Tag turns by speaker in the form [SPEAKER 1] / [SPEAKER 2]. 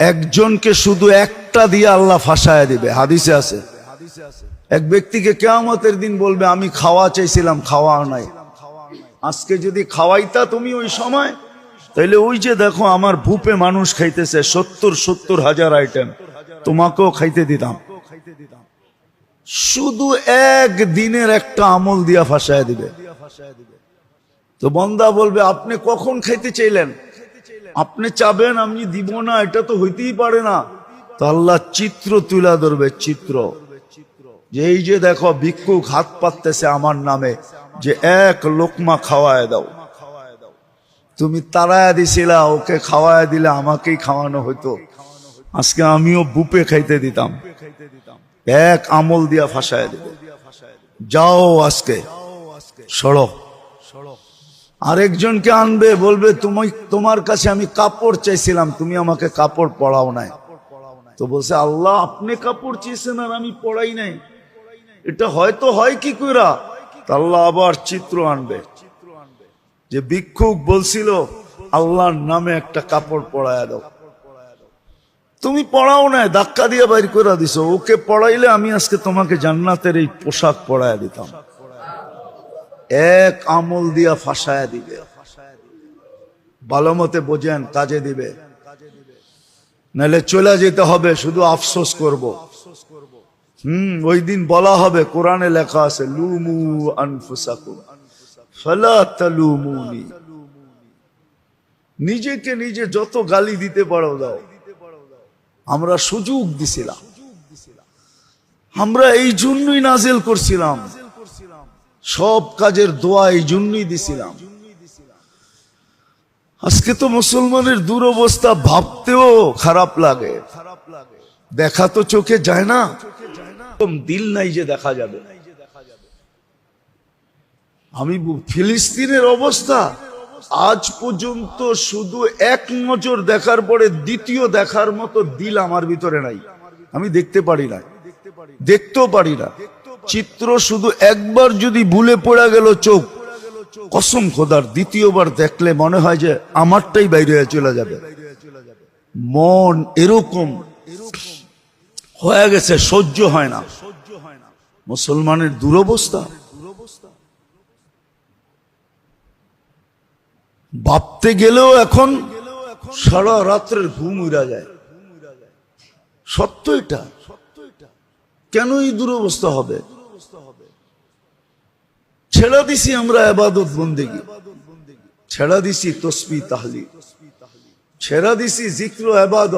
[SPEAKER 1] একজনকে শুধু একটা দিয়ে আল্লাহ ফাঁসায় দিবে, হাদিসে আছে। এক ব্যক্তিকে কিয়ামতের দিন বলবে আমি খাওয়া চাইছিলাম, খাওয়া নাই। আজকে যদি খাওয়াইতা তুমি ওই সময়, তাইলে ওই যে দেখো আমার ভূপে মানুষ খাইতেছে 70 হাজার আইটেম, তোমাকেও খাইতে দিতাম। শুধু এক দিনের একটা আমল দিয়া ফাঁসায় দিবে। তো বান্দা বলবে আপনি কখন খাইতে চাইলেন? আপনি চাবেন আমি দিব না, এটা তো হইতেই পারে না। তো আল্লাহ চিত্র তুলা ধরবে, চিত্র যে এই যে দেখো ভিক্ষুক হাত পাততেছে আমার নামে, যে এক লোকমা খাওয়ায় দাও। তুমি তাড়ায় দিছিলা, ওকে খাওয়ায় দিলে আমাকেই খাওয়ানো হইতো, আজকে আমিও বুপে খাইতে দিতাম। এক আমল দিয়া ফাঁসায় দিবে। যাও আজকে সড়ো। আরেকজনকে আনবে, বলবে তুমি, তোমার কাছে আমি কাপড় চাইছিলাম, তুমি আমাকে কাপড় পরাও নাই। তো বলছে আল্লাহ আপনি কাপড় চেয়েছেন আর আমি পরাই নাই, এটা হয়তো হয় কি কইরা? আল্লাহ আবার চিত্র আনবে যে ভিক্ষুক বলছিল আল্লাহর নামে একটা কাপড় পরায় দাও, তুমি পড়াও নাই, ধাক্কা দিয়ে বাইর করে দিছো। ওকে পড়াইলে আমি আজকে তোমাকে জান্নাতের এই পোশাক পরায় দিতাম। এক আমল দিয়া ফাঁসায় দিবে। ভালো মতে বোঝেন, কাজে দিবে, নাহলে চলে যেতে হবে, শুধু আফসোস করব। ওই দিন বলা হবে, কোরআনে লেখা আছে লুমু আনফুসাকুম ফালা তালুমুনি। নিজেকে নিজে যত গালি দিতে পারো দাও। আমরা সুযোগ দিছিলাম, আমরা এই জন্যই নাজিল করছিলাম, সব কাজের দোয়া এই জন্যই দিছিলাম। আজকে তো মুসলমানের দুরবস্থা ভাবতেও খারাপ লাগে। দেখা তো চোখে যায় না, দিল নাই যে দেখা যাবে। আমি ফিলিস্তিনের অবস্থা আজ পর্যন্ত শুধু এক নজর দেখার পরে দ্বিতীয় দেখার মতো দিল আমার ভিতরে নাই। আমি দেখতে পারি না, দেখতেও পারি না। চিত্র শুধু একবার যদি ভুলে পড়ে গেল চোখ, কসম খোদার দ্বিতীয়বার দেখলে মনে হয় যে আমারটাই বাইরে চলে যাবে। মন এরকম হয়ে গেছে, সহ্য হয় না। মুসলমানের দুরবস্থা ভাবতে গেলেও এখন সারা রাত্রের ঘুম উড়া যায়। সত্য এটা। কেন এই দুরবস্থা হবে? ছেড়া দিছি আমরা ইবাদত বন্দেগী, ছেড়া দিছি তসবিহ তাহলিল, ছেড়া দিছি জিক্র ইবাদত।